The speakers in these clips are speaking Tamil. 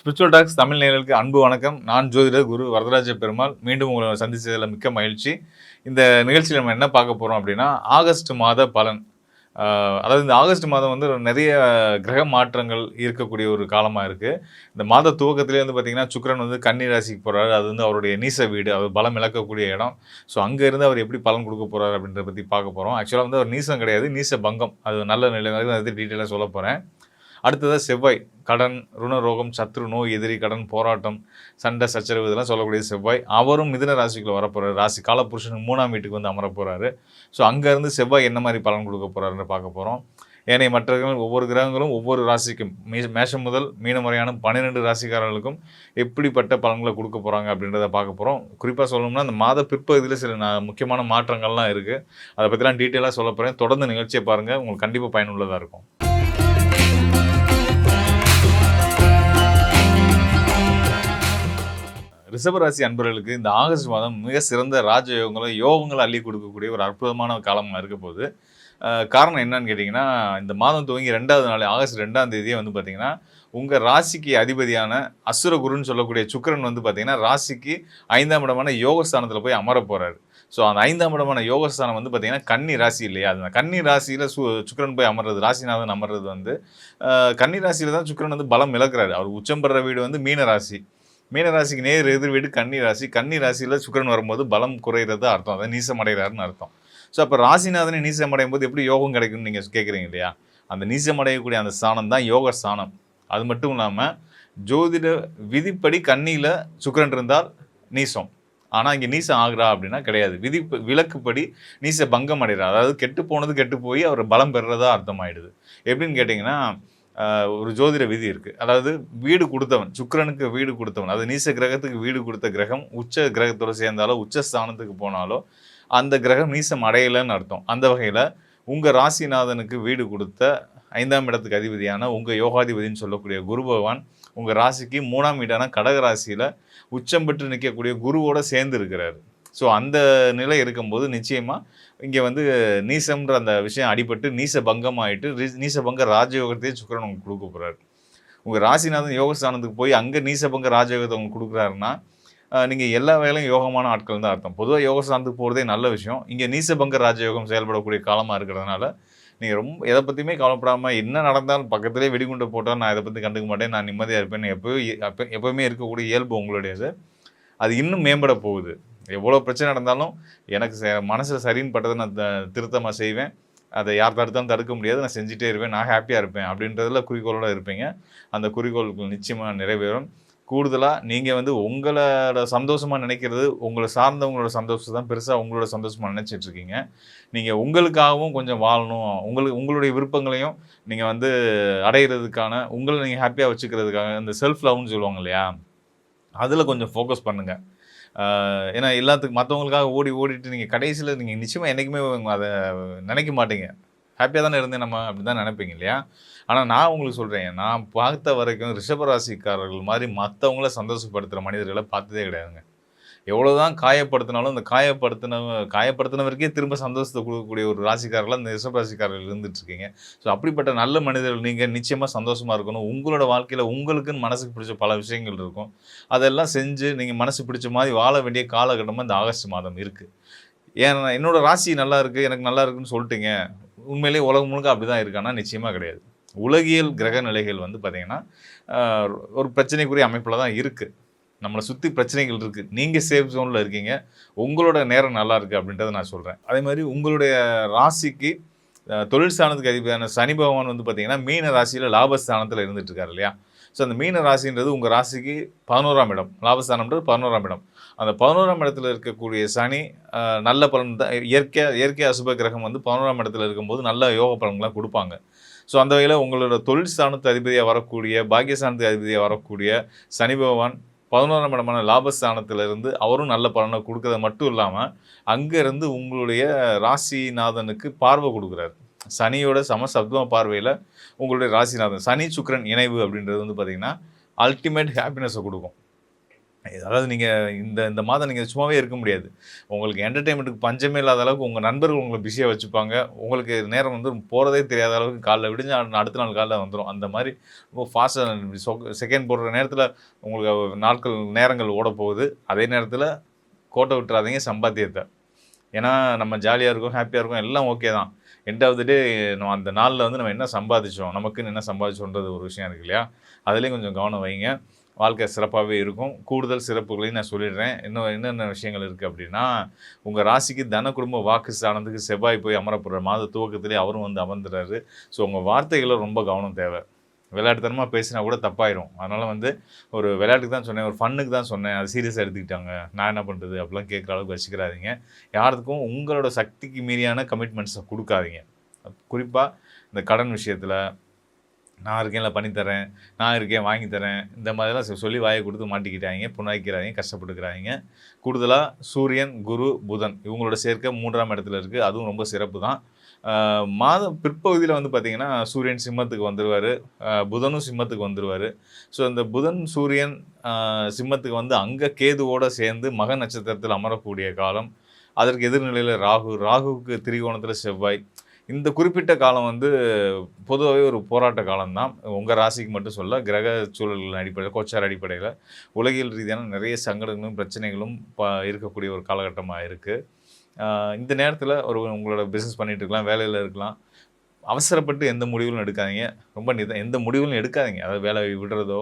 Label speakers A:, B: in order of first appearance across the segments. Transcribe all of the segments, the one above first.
A: ஸ்பிரிச்சுவல் டாக்ஸ் தமிழ் நேயர்களுக்கு அன்பு வணக்கம். நான் ஜோதிடர் குரு வரதராஜ பெருமாள். மீண்டும் உங்களை சந்திச்சதில் மிக்க மகிழ்ச்சி. இந்த நிகழ்ச்சியில் நம்ம என்ன பார்க்க போகிறோம் அப்படின்னா, ஆகஸ்ட் மாத பலன். அதாவது இந்த ஆகஸ்ட் மாதம் வந்து நிறைய கிரக மாற்றங்கள் இருக்கக்கூடிய ஒரு காலமாக இருக்குது. இந்த மாத துவக்கத்திலே வந்து பார்த்திங்கன்னா, சுக்கிரன் வந்து கன்னி ராசிக்கு போகிறாரு. அது வந்து அவருடைய நீச வீடு, அவர் பலம் இழக்கக்கூடிய இடம். ஸோ அங்கேருந்து அவர் எப்படி பலன் கொடுக்க போகிறார் அப்படின்றத பற்றி பார்க்க போகிறோம். ஆக்சுவலாக வந்து அவர் நீசம் கிடையாது, நீச பங்கம். அது நல்ல நிலை அதை பற்றி டீட்டெயிலாக சொல்ல போகிறேன். அடுத்ததாக செவ்வாய், கடன், ருணரோகம், சத்ரு, நோய், எதிரி, கடன், போராட்டம், சண்டை, சச்சரவு இதெல்லாம் சொல்லக்கூடிய செவ்வாய். அவரும் மிதுன ராசிக்குள்ளே வரப்போகிறார். ராசி காலபுருஷனுக்கு 3ஆம் வீட்டுக்கு வந்து அமர போகிறாரு. ஸோ அங்கேருந்து செவ்வாய் என்ன மாதிரி பலன் கொடுக்க போகிறாருன்னு பார்க்க போகிறோம். ஏனைய மற்றவர்கள் ஒவ்வொரு கிரகங்களும் ஒவ்வொரு ராசிக்கும் மேஷம் முதல் மீனம் வரையான 12 ராசிக்காரர்களுக்கும் எப்படிப்பட்ட பலன்களை கொடுக்க போகிறாங்க அப்படின்றத பார்க்க போகிறோம். குறிப்பாக சொல்லணும்னா அந்த மாத பிற்பகுதியில் சில முக்கியமான மாற்றங்கள்லாம் இருக்குது. அதை பற்றிலாம் டீட்டெயிலாக சொல்ல போகிறேன். தொடர்ந்து நிகழ்ச்சியை பாருங்கள், உங்களுக்கு கண்டிப்பாக பயனுள்ளதாக இருக்கும். ரிஷபராசி அன்பர்களுக்கு இந்த ஆகஸ்ட் மாதம் மிக சிறந்த யோகங்களை அள்ளி கொடுக்கக்கூடிய ஒரு அற்புதமான காலமாக இருக்க போகுது. காரணம் என்னன்னு கேட்டிங்கன்னா, இந்த மாதம் துவங்கி 2வது நாள் ஆகஸ்ட் 2ஆம் தேதியே வந்து பார்த்திங்கன்னா, உங்கள் ராசிக்கு அதிபதியான அசுரகுருன்னு சொல்லக்கூடிய சுக்கிரன் வந்து பார்த்திங்கன்னா, ராசிக்கு 5ஆம் இடமான யோகஸ்தானத்தில் போய் அமர போகிறாரு. ஸோ அந்த 5ஆம் இடமான யோகஸ்தானம் வந்து பார்த்திங்கன்னா கன்னி ராசி இல்லையா, அந்த கன்னி ராசியில் சுக்கிரன் போய் அமர்றது, ராசிநாதன் அமர்றது வந்து கன்னி ராசியில் தான் சுக்கிரன் வந்து பலம் இழக்கிறாரு. அவர் உச்சம் பெற வீடு வந்து மீன ராசி. மீனராசிக்கு நேர் எதிர் வீடு கன்னி ராசி. கன்னி ராசியில் சுக்கிரன் வரும்போது பலம் குறையிறது அர்த்தம், அதாவது நீசம் அடைகிறாருன்னு அர்த்தம். ஸோ அப்போ ராசிநாதனை நீசம் அடையும் போது எப்படி யோகம் கிடைக்கும்னு நீங்கள் கேட்குறீங்க இல்லையா, அந்த நீசம் அடையக்கூடிய அந்த ஸ்தானம் தான் யோக ஸ்தானம். அது மட்டும் இல்லாமல் ஜோதிட விதிப்படி கன்னியில் சுக்கிரன் இருந்தால் நீசம். ஆனால் இங்கே நீசம் ஆகுறா அப்படின்னா கிடையாது. விலக்குப்படி நீச பங்கம் அடைகிறார். அதாவது கெட்டு போனது கெட்டு போய் அவர் பலம் பெறுறதா அர்த்தமாயிடுது. எப்படின்னு கேட்டிங்கன்னா, ஒரு ஜோதிட விதி இருக்குது. அதாவது வீடு கொடுத்தவன், சுக்கிரனுக்கு வீடு கொடுத்தவன், அது நீச கிரகத்துக்கு வீடு கொடுத்த கிரகம் உச்ச கிரகத்தோடு சேர்ந்தாலோ உச்ச ஸ்தானத்துக்கு போனாலோ அந்த கிரகம் நீசம் அடையலைன்னு அர்த்தம். அந்த வகையில் உங்கள் ராசிநாதனுக்கு வீடு கொடுத்த 5ஆம் இடத்துக்கு அதிபதியான உங்கள் யோகாதிபதினு சொல்லக்கூடிய குரு பகவான் உங்கள் ராசிக்கு 3ஆம் வீடான கடக ராசியில் உச்சம் பெற்று நிற்கக்கூடிய குருவோடு சேர்ந்து இருக்கிறாரு. ஸோ அந்த நிலை இருக்கும்போது நிச்சயமாக இங்கே வந்து நீசம்ன்ற அந்த விஷயம் அடிபட்டு நீச பங்கம் ஆகிட்டு நீசபங்க ராஜயோகத்தையே சுக்கிரன் உங்களுக்கு கொடுக்க போகிறாரு. உங்கள் ராசிநாதன் யோகஸ்தானத்துக்கு போய் அங்கே நீசபங்க ராஜயோகத்தை உங்களுக்கு கொடுக்குறாருன்னா நீங்கள் எல்லா வேலையும் யோகமான ஆட்கள் தான் அர்த்தம். பொதுவாக யோகஸ்தானத்துக்கு போகிறதே நல்ல விஷயம். இங்கே நீசபங்க ராஜயோகம் செயல்படக்கூடிய காலமாக இருக்கிறதுனால நீங்கள் ரொம்ப எதை பற்றியுமே கவலைப்படாமல், என்ன நடந்தாலும் பக்கத்துலேயே வெடிகுண்டை போட்டால் நான் இதை பற்றி கண்டுக்க மாட்டேன், நான் நிம்மதியாக இருப்பேன்னு எப்போயுமே இருக்கக்கூடிய இயல்பு உங்களுடையது. அது இன்னும் மேம்பட போகுது. எவ்வளோ பிரச்சனை நடந்தாலும் எனக்கு மனசில் சரின்னு பட்டதை நான் திருத்தமாக செய்வேன். அதை யார் தடுத்தாலும் தடுக்க முடியாது, நான் செஞ்சுட்டே இருப்பேன், நான் ஹாப்பியாக இருப்பேன் அப்படின்றதுல குறிக்கோளோடு இருப்பீங்க. அந்த குறிக்கோளுக்கு நிச்சயமாக நிறைவேறும். கூடுதலாக நீங்கள் வந்து உங்களோட சந்தோஷமாக நினைக்கிறது, உங்களை சார்ந்தவங்களோட சந்தோஷம் தான் பெருசாக உங்களோட சந்தோஷமாக நினச்சிட்ருக்கீங்க. நீங்கள் உங்களுக்காகவும் கொஞ்சம் வாழணும், உங்களுடைய விருப்பங்களையும் நீங்கள் வந்து அடைகிறதுக்கான, உங்களை நீங்கள் ஹாப்பியாக வச்சுக்கிறதுக்காக இந்த செல்ஃப் லவ்னு சொல்லுவாங்க இல்லையா, அதில் கொஞ்சம் ஃபோக்கஸ் பண்ணுங்கள். ஏன்னா எல்லாத்துக்கும் மற்றவங்களுக்காக ஓடிட்டு நீங்கள் கடைசியில் நீங்கள் நிச்சயமாக என்றைக்குமே அதை நினைக்க மாட்டீங்க. ஹாப்பியாக தானே இருந்தேன் நம்ம அப்படி தான் நினைப்பீங்க இல்லையா. ஆனால் நான் உங்களுக்கு சொல்கிறேன், நான் பார்த்த வரைக்கும் ரிஷபராசிக்காரர்கள் மாதிரி மற்றவங்கள சந்தோஷப்படுத்துகிற மனிதர்களை பார்த்ததே கிடையாதுங்க. எவ்வளோதான் காயப்படுத்தினாலும் அந்த காயப்படுத்தினவருக்கே திரும்ப சந்தோஷத்தை கொடுக்கக்கூடிய ஒரு ராசிக்காரர்கள் அந்த ரிஷபராசிக்காரர்கள் இருந்துகிட்ருக்கீங்க. ஸோ அப்படிப்பட்ட நல்ல மனிதர்கள் நீங்கள் நிச்சயமாக சந்தோஷமாக இருக்கணும். உங்களோட வாழ்க்கையில் உங்களுக்குன்னு மனசுக்கு பிடிச்ச பல விஷயங்கள் இருக்கும். அதெல்லாம் செஞ்சு நீங்கள் மனசு பிடிச்ச மாதிரி வாழ வேண்டிய காலகட்டமாக இந்த ஆகஸ்ட் மாதம் இருக்குது. ஏன்னா என்னோடய ராசி நல்லா இருக்குது, எனக்கு நல்லா இருக்குன்னு சொல்லிட்டீங்க, உண்மையிலேயே உலகம் முழுக்க அப்படி தான் இருக்கான்னா நிச்சயமாக கிடையாது. உலகியல் கிரக நிலைகள் வந்து பார்த்திங்கன்னா ஒரு பிரச்சனைக்குரிய அமைப்பில் தான் இருக்குது. நம்மளை சுற்றி பிரச்சனைகள் இருக்குது. நீங்கள் சேஃப் ஜோனில் இருக்கீங்க, உங்களோட நேரம் நல்லா இருக்குது அப்படின்றத நான் சொல்கிறேன். அதே மாதிரி உங்களுடைய ராசிக்கு தொழில் ஸ்தானத்துக்கு அதிபதியான சனி பகவான் வந்து பார்த்திங்கன்னா மீன ராசியில் லாபஸ்தானத்தில் இருந்துகிட்ருக்காரு இல்லையா. ஸோ அந்த மீன ராசின்றது உங்கள் ராசிக்கு 11ஆம் இடம், லாபஸ்தானம்ன்றது 11ஆம் இடம். அந்த 11ஆம் இடத்துல இருக்கக்கூடிய சனி நல்ல பலன் தான். இயற்கை அசுப கிரகம் வந்து 11ஆம் இடத்துல இருக்கும்போது நல்ல யோக பலன்கள்லாம் கொடுப்பாங்க. ஸோ அந்த வகையில் உங்களோட தொழில் ஸ்தானத்து அதிபதியாக வரக்கூடிய, பாக்கியஸ்தானத்து அதிபதியாக வரக்கூடிய சனி பகவான் 11ஆம் இடமான லாபஸ்தானத்திலிருந்து அவரும் நல்ல பலனை கொடுக்கறது மட்டும் இல்லாமல் அங்கேருந்து உங்களுடைய ராசிநாதனுக்கு பார்வை கொடுக்குறாரு. சனியோட சப்தம பார்வையில் உங்களுடைய ராசிநாதன், சனி சுக்கிரன் இணைவு அப்படின்றது வந்து பார்த்திங்கன்னா அல்டிமேட் ஹாப்பினஸை கொடுக்கும். அதாவது நீங்கள் இந்த மாதம் நீங்கள் சும்மாவே இருக்க முடியாது. உங்களுக்கு என்டர்டெயின்மெண்ட்டுக்கு பஞ்சமே இல்லாத அளவுக்கு உங்கள் நண்பர்கள் உங்கள பிஸியா வச்சுப்பாங்க. உங்களுக்கு நேரம் வந்து போறதே தெரியாத அளவுக்கு காலைல விடிஞ்சா அடுத்த நாள் காலைல வந்துரும். அந்த மாரி ரொம்ப ஃபாஸ்ட்டா செகண்ட் போடுற நேரத்தில உங்களுக்கு நேரங்கள் ஓடப்போகுது. அதே நேரத்தில கோட்ட விட்டுறாதீங்க சம்பாத்தியத்த. ஏன்னா நம்ம ஜாலியா இருக்கோம், ஹேப்பியா இருக்கோம் எல்லாம் ஓகே தான். எண்ட் ஆஃப் த டே நம்ம அந்த நாள்ல வந்து நம்ம என்ன சம்பாதிச்சோம், நமக்குன்னு என்ன சம்பாதிச்சோன்றது ஒரு விஷயம் இருக்கு இல்லையா? அதிலயும் கொஞ்சம் கவனம் வைங்க. வாழ்க்கை சிறப்பாவே இருக்கும். கூடுதல் சிறப்புகளையும் நான் சொல்லிடுறேன். இன்னும் என்னென்ன விஷயங்கள் இருக்கு அப்படின்னா, உங்க ராசிக்கு தன, குடும்ப, வாக்கு ஸ்தானத்துக்கு செவ்வாய் போய் அமரப்போறார். மாத துவக்கத்திலேயே அவரும் வந்து அமர்ந்துறாரு. ஸோ உங்க வார்த்தைகள்ல ரொம்ப கவனம் தேவை. விளையாட்டுத்தனமா பேசினா கூட தப்பாயிரும். அதனால வந்து ஒரு விளையாட்டுக்கு தான் சொன்னேன், ஒரு ஃபன்னுக்கு தான் சொன்னேன். அது சீரியஸா எடுத்துக்கிட்டாங்க. நான் என்ன பண்றது? அப்படிலாம் கேட்குற அளவுக்கு வச்சுக்கிறாதீங்க. யாருக்கும் உங்களோட சக்திக்கு மீறியான கமிட்மெண்ட்ஸ குடுக்காதீங்க. குறிப்பா இந்த கடன் விஷயத்துல நான் இருக்கேன்ல பண்ணி தரேன், நான் இருக்கேன் வாங்கி தரேன். இந்த மாதிரிலாம் சொல்லி வாய குடுத்து மாட்டிக்கிட்டாய்ங்க, புண்ணாக்கிறாய்ங்க, கஷ்டப்பட்டுக்கிறாய்ங்க. கூடுதலா சூரியன், குரு, புதன் இவங்களோட சேர்க்கை 3ஆம் இடத்துல இருக்கு. அதுவும் ரொம்ப சிறப்பு தான். மாதம் பிற்பகுதியில வந்து பார்த்தீங்கன்னா, சூரியன் சிம்மத்துக்கு வந்துருவாரு. புதனும் சிம்மத்துக்கு வந்துருவாரு. ஸோ இந்த புதன், சூரியன் சிம்மத்துக்கு வந்து அங்க கேதுவோட சேர்ந்து மக நட்சத்திரத்தில் அமரக்கூடிய காலம். அதற்கு எதிர்நிலையில ராகு, ராகுவுக்கு திரிகோணத்தில செவ்வாய். இந்த குறிப்பிட்ட காலம் வந்து பொதுவாவே ஒரு போராட்ட காலம் தான். உங்க ராசிக்கு மட்டும் சொல்லல. கிரக சூழல்களின் அடிப்படையில, கோச்சார அடிப்படையில உலகியல் ரீதியான நிறைய சங்கடங்களும், பிரச்சனைகளும் இருக்கக்கூடிய ஒரு காலகட்டமா இருக்கு. இந்த நேரத்தில உங்களோட பிசினஸ் பண்ணிட்டு இருக்கலாம், வேலையில இருக்கலாம். அவசரப்பட்டு எந்த முடிவுகளும் எடுக்காதீங்க. ரொம்ப எந்த முடிவுகளும் எடுக்காதீங்க. அதாவது வேலைய விடுறதோ,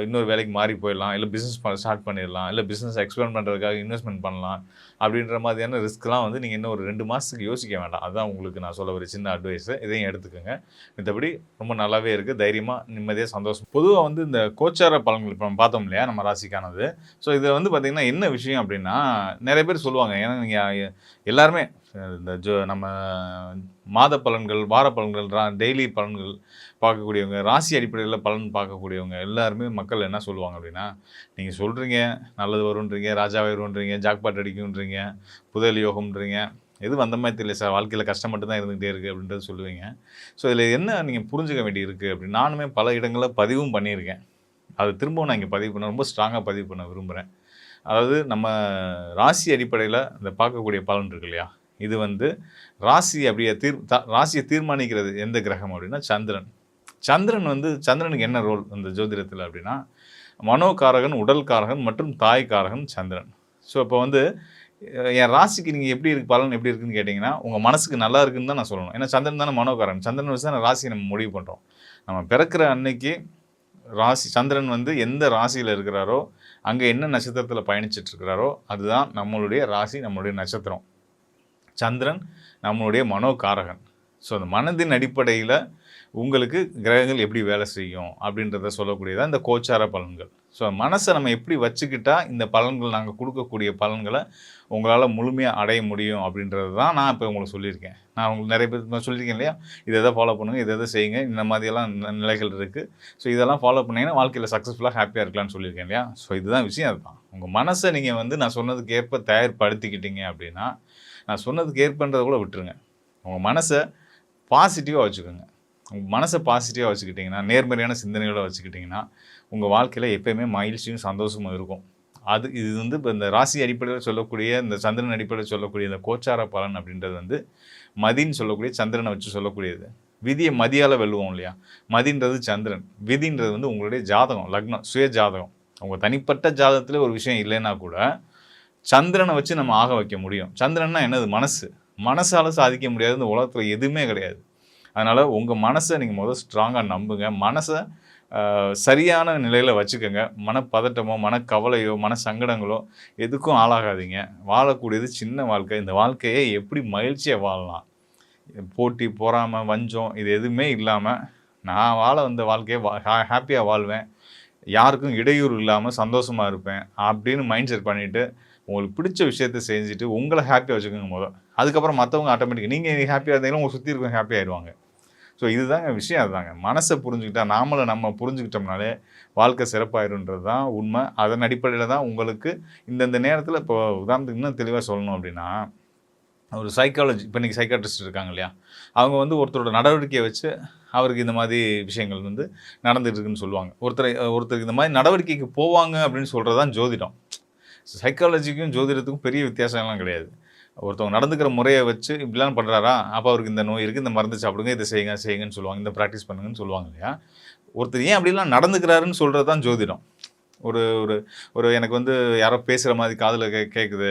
A: இன்னொரு வேலைக்கு மாறி போயிடலாம். இல்ல பிசினஸ் ஸ்டார்ட் பண்ணிடலாம். இல்ல பிசினஸ் எக்ஸ்பேண்ட் பண்றதுக்காக இன்வெஸ்ட்மென்ட் பண்ணலாம். அப்படின்ற மாதிரியான ரிஸ்க்லாம் வந்து நீங்க இன்னும் ஒரு 2 மாசத்துக்கு யோசிக்க வேண்டாம். அதான் உங்களுக்கு நான் சொல்ல ஒரு சின்ன அட்வைஸ். இதையும் எடுத்துக்கங்க. மத்தபடி ரொம்ப நல்லாவே இருக்கு. தைரியமா, நிம்மதியா, சந்தோஷம். பொதுவா வந்து இந்த கோச்சார பலன்கள் இப்ப நம்ம பார்த்தோம் இல்லையா? நம்ம ராசிக்கானது. ஸோ இது வந்து பார்த்தீங்கன்னா, என்ன விஷயம் அப்படின்னா, நெறைய பேர் சொல்லுவாங்க. ஏன்னா நீங்க எல்லாருமே இந்த நம்ம மாத பலன்கள், வார பலன்கள், டெய்லி பலன்கள் பார்க்கக்கூடியவங்க, ராசி அடிப்படையில பலன் பார்க்கக்கூடியவங்க எல்லாருமே மக்கள் என்ன சொல்லுவாங்க அப்படின்னா, நீங்க சொல்றீங்க நல்லது வரும்ன்றீங்க, ராஜாவாயிரும்ன்றீங்க, ஜாக்பாட் அடிக்கும்ன்றீங்க, புதையல் யோகம்ன்றீங்க. எதுவும் அந்த மாதிரி தெரியல சார். வாழ்க்கையில கஷ்டம் மட்டும் தான் இருந்துகிட்டே இருக்கு அப்படின்றத சொல்லுவீங்க. ஸோ இதில என்ன நீங்க புரிஞ்சுக்க வேண்டியிருக்கு அப்படின்னு நானுமே பல இடங்கள்ல பதிவும் பண்ணியிருக்கேன். அது திரும்பவும் நான் இங்க பதிவு பண்ண ரொம்ப ஸ்ட்ராங்கா பதிவு பண்ண விரும்புறேன். அதாவது நம்ம ராசி அடிப்படையில இந்த பார்க்கக்கூடிய பலன் இருக்கு இல்லையா? இது வந்து ராசி அப்படியே ராசியை தீர்மானிக்கிறது எந்த கிரகம் அப்படின்னா சந்திரன். சந்திரனுக்கு என்ன ரோல் இந்த ஜோதிடத்தில் அப்படின்னா, மனோகாரகன், உடல் காரகன் மற்றும் தாய் காரகன் சந்திரன். ஸோ இப்போ வந்து என் ராசிக்கு நீங்கள் எப்படி இருக்கு பலன் எப்படி இருக்குன்னு கேட்டிங்கன்னா, உங்கள் மனசுக்கு நல்லா இருக்குன்னு தான் நான் சொல்லணும். ஏன்னா சந்திரன் தானே மனோகாரகன். சந்திரன் வச்சு தான் ராசியை நம்ம முடிவு பண்ணுறோம். நம்ம பிறக்கிற அன்னைக்கு சந்திரன் வந்து எந்த ராசியில் இருக்கிறாரோ, அங்கே என்ன நட்சத்திரத்தில் பயணிச்சுட்டு இருக்கிறாரோ, அதுதான் நம்மளுடைய ராசி, நம்மளுடைய நட்சத்திரம். சந்திரன் நம்மளுடைய மனோகாரகன். ஸோ அந்த மனதின் அடிப்படையில் உங்களுக்கு கிரகங்கள் எப்படி வேலை செய்யும் அப்படின்றத சொல்லக்கூடியதான் இந்த கோச்சார பலன்கள். ஸோ மனசை நம்ம எப்படி வச்சுக்கிட்டா இந்த பலன்கள் நாங்கள் கொடுக்கக்கூடிய பலன்களை உங்களால் முழுமையாக அடைய முடியும் அப்படின்றது தான் நான் இப்போ உங்களுக்கு சொல்லியிருக்கேன். நான் உங்களுக்கு நிறைய பேர் சொல்லியிருக்கேன் இல்லையா? இதை எதை ஃபாலோ பண்ணுங்கள், இதை எதை செய்யுங்க, இந்த மாதிரியெல்லாம் நிலைகள் இருக்குது. ஸோ இதெல்லாம் ஃபாலோ பண்ணிங்கன்னா வாழ்க்கையில் சக்ஸஸ்ஃபுல்லாக ஹாப்பியாக இருக்கலாம்னு சொல்லியிருக்கேன் இல்லையா? ஸோ இதுதான் விஷயம் அதுதான். உங்கள் மனசை நீங்கள் வந்து நான் சொன்னதுக்கு ஏற்ப தயார்படுத்திக்கிட்டீங்க அப்படின்னா, நான் சொன்னதுக்கு ஏற்பன்றதை கூட விட்டுருங்க. உங்கள் மனசை பாசிட்டிவாக வச்சுக்கோங்க. உங்கள் மனசை பாசிட்டிவாக வச்சுக்கிட்டிங்கன்னா, நேர்மறையான சிந்தனையோடு வச்சுக்கிட்டிங்கன்னா, உங்கள் வாழ்க்கையில் எப்போயுமே மகிழ்ச்சியும் சந்தோஷமும் இருக்கும். இது வந்து இப்போ இந்த ராசி அடிப்படையில் சொல்லக்கூடிய, இந்த சந்திரன் அடிப்படையில் சொல்லக்கூடிய இந்த கோச்சார பலன் அப்படின்றது வந்து மதின்னு சொல்லக்கூடிய சந்திரனை வச்சு சொல்லக்கூடியது. விதியை மதியால் வெல்லுவோம் இல்லையா? மதின்றது சந்திரன், விதின்றது வந்து உங்களுடைய ஜாதகம், லக்னம், சுய ஜாதகம். உங்கள் தனிப்பட்ட ஜாதகத்தில் ஒரு விஷயம் இல்லைன்னா கூட சந்திரனை வச்சு நம்ம ஆக வைக்க முடியும். சந்திரன்னா என்னது? மனசு. மனசால் சாதிக்க முடியாது இந்த உலகத்தில் எதுவுமே கிடையாது. அதனால் உங்கள் மனசை நீங்கள் முதல் ஸ்ட்ராங்காக நம்புங்க. மனசை சரியான நிலையில் வச்சுக்கோங்க. மனப்பதட்டமோ, மனக்கவலையோ, மன சங்கடங்களோ எதுக்கும் ஆளாகாதீங்க. வாழக்கூடியது சின்ன வாழ்க்கை. இந்த வாழ்க்கையை எப்படி மகிழ்ச்சியாக வாழலாம், போட்டி, பொறாமை, வஞ்சம் இது எதுவுமே இல்லாமல் நான் வாழ வந்த வாழ்க்கையை ஹாப்பியாக வாழ்வேன், யாருக்கும் இடையூறு இல்லாமல் சந்தோஷமாக இருப்பேன் அப்படின்னு மைண்ட் செட் பண்ணிவிட்டு உங்களுக்கு பிடிச்ச விஷயத்த செஞ்சுட்டு உங்களை ஹாப்பியாக வச்சுக்கோங்க முதல். அதுக்கப்புறம் மற்றவங்க ஆட்டோமேட்டிக்காக நீங்கள் ஹாப்பியாக இருந்தீங்கன்னா உங்கள் சுற்றி இருக்கவங்க ஹாப்பி ஆயிடுவாங்க. ஸோ இதுதாங்க விஷயம். அதுதாங்க மனசை புரிஞ்சுக்கிட்டா, நம்ம புரிஞ்சுக்கிட்டோம்னாலே வாழ்க்கை சிறப்பாயிருன்றது தான் உண்மை. அதன் அடிப்படையில் தான் உங்களுக்கு இந்தந்த நேரத்தில் இப்போ உதாரணத்துக்கு இன்னும் தெளிவாக சொல்லணும் அப்படின்னா, ஒரு சைக்காலஜி இப்போ இன்றைக்கி சைக்காட்ரிஸ்ட் இருக்காங்க இல்லையா, அவங்க வந்து ஒருத்தரோட நடவடிக்கையை வச்சு அவருக்கு இந்த மாதிரி விஷயங்கள் வந்து நடந்துட்டு இருக்குன்னு சொல்லுவாங்க. ஒருத்தருக்கு இந்த மாதிரி நடவடிக்கைக்கு போவாங்க அப்படின்னு சொல்கிறது தான் ஜோதிடம். சைக்காலஜிக்கும் ஜோதிடத்துக்கும் பெரிய வித்தியாசம்லாம் கிடையாது. ஒருத்தவங்க நடந்துக்கிற முறையை வச்சு இப்படிலாம் பண்ணுறாரா, அப்போ அவருக்கு இந்த நோய் இருக்குது, இந்த மருந்து சாப்பிடுங்க, இதை செய்யுங்க செய்யுங்கன்னு சொல்லுவாங்க, இந்த ப்ராக்டிஸ் பண்ணுங்கன்னு சொல்லுவாங்க இல்லையா. ஒருத்தர் ஏன் அப்படிலாம் நடந்துக்கிறாருன்னு சொல்கிறது தான் ஜோதிடம். ஒரு ஒரு ஒரு எனக்கு வந்து யாரோ பேசுகிற மாதிரி காதில் கேட்குது,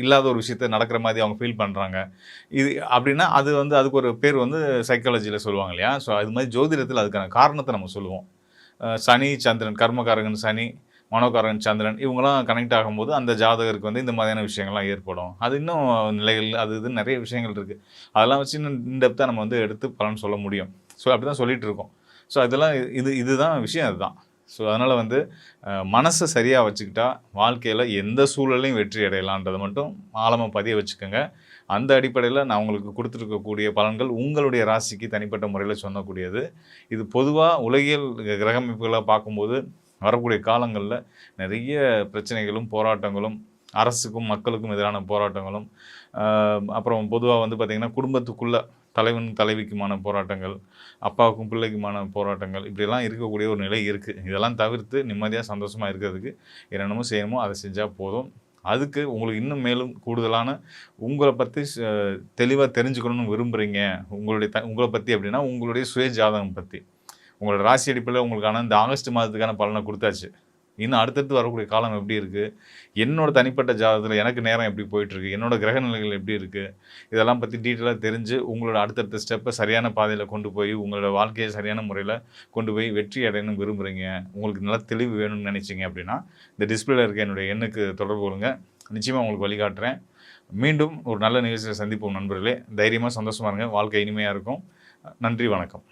A: இல்லாத ஒரு விஷயத்த நடக்கிற மாதிரி அவங்க ஃபீல் பண்ணுறாங்க, இது அப்படின்னா அது வந்து அதுக்கு ஒரு பேர் வந்து சைக்காலஜியில் சொல்லுவாங்க இல்லையா. ஸோ அது மாதிரி ஜோதிடத்தில் அதுக்கான காரணத்தை நம்ம சொல்லுவோம். சனி சந்திரன், கர்மகாரகன் சனி, மனோகாரகன் சந்திரன், இவங்களாம் கனெக்ட் ஆகும்போது அந்த ஜாதகருக்கு வந்து இந்த மாதிரியான விஷயங்கள்லாம் ஏற்படும். அது இன்னும் நிலைகள் அது இது நிறைய விஷயங்கள் இருக்குது. அதெல்லாம் வச்சு இன்னும் இன்டெப்த்தாக நம்ம வந்து எடுத்து பலன் சொல்ல முடியும். ஸோ அப்படி தான் சொல்லிகிட்டு இருக்கோம். ஸோ அதெல்லாம் இதுதான் விஷயம் அதுதான். ஸோ அதனால் வந்து மனசை சரியாக வச்சுக்கிட்டா வாழ்க்கையில் எந்த சூழலையும் வெற்றி அடையலான்றதை மட்டும் ஆழமாக பதிய வச்சுக்கோங்க. அந்த அடிப்படையில் நான் உங்களுக்கு கொடுத்துருக்கக்கூடிய பலன்கள் உங்களுடைய ராசிக்கு தனிப்பட்ட முறையில் சொல்லக்கூடியது. இது பொதுவாக உலகியல் கிரக அமைப்புகளாக பார்க்கும்போது வரக்கூடிய காலங்களில் நிறைய பிரச்சனைகளும் போராட்டங்களும், அரசுக்கும் மக்களுக்கும் எதிரான போராட்டங்களும், அப்புறம் பொதுவாக வந்து பார்த்திங்கன்னா குடும்பத்துக்குள்ளே தலைவன் தலைவிக்குமான போராட்டங்கள், அப்பாவுக்கும் பிள்ளைக்குமான போராட்டங்கள், இப்படியெல்லாம் இருக்கக்கூடிய ஒரு நிலை இருக்குது. இதெல்லாம் தவிர்த்து நிம்மதியாக சந்தோஷமாக இருக்கிறதுக்கு என்னென்னமோ செய்யணுமோ அதை செஞ்சால் போதும். அதுக்கு உங்களுக்கு இன்னும் மேலும் கூடுதலான உங்களை பற்றி தெளிவாக தெரிஞ்சுக்கணும்னு விரும்புகிறீங்க, உங்களை பற்றி அப்படின்னா உங்களுடைய சுய ஜாதகம் பற்றி, உங்களோட ராசி அடிப்படையில் உங்களுக்கான இந்த ஆகஸ்ட் மாதத்துக்கான பலனை கொடுத்தாச்சு. இன்னும் அடுத்தடுத்து வரக்கூடிய காலம் எப்படி இருக்குது, என்னோட தனிப்பட்ட ஜாதகத்தில் எனக்கு நேரம் எப்படி போயிட்டுருக்கு, என்னோட கிரக நிலைகள் எப்படி இருக்குது, இதெல்லாம் பற்றி டீட்டெயிலாக தெரிஞ்சு உங்களோட அடுத்தடுத்த ஸ்டெப்பை சரியான பாதையில் கொண்டு போய் உங்களோட வாழ்க்கையை சரியான முறையில் கொண்டு போய் வெற்றி அடையணும்னு விரும்புகிறீங்க, உங்களுக்கு நல்ல தெளிவு வேணும்னு நினச்சிங்க அப்படின்னா இந்த டிஸ்பிளேல இருக்க என்னுடைய எண்ணுக்கு தொடர்பு கொள்ளுங்க. நிச்சயமாக உங்களுக்கு வழிகாட்டுறேன். மீண்டும் ஒரு நல்ல நிகழ்ச்சியில் சந்திப்போம் நண்பர்களே. தைரியமாக சந்தோஷமாக இருங்க. வாழ்க்கை இனிமையாக இருக்கும். நன்றி, வணக்கம்.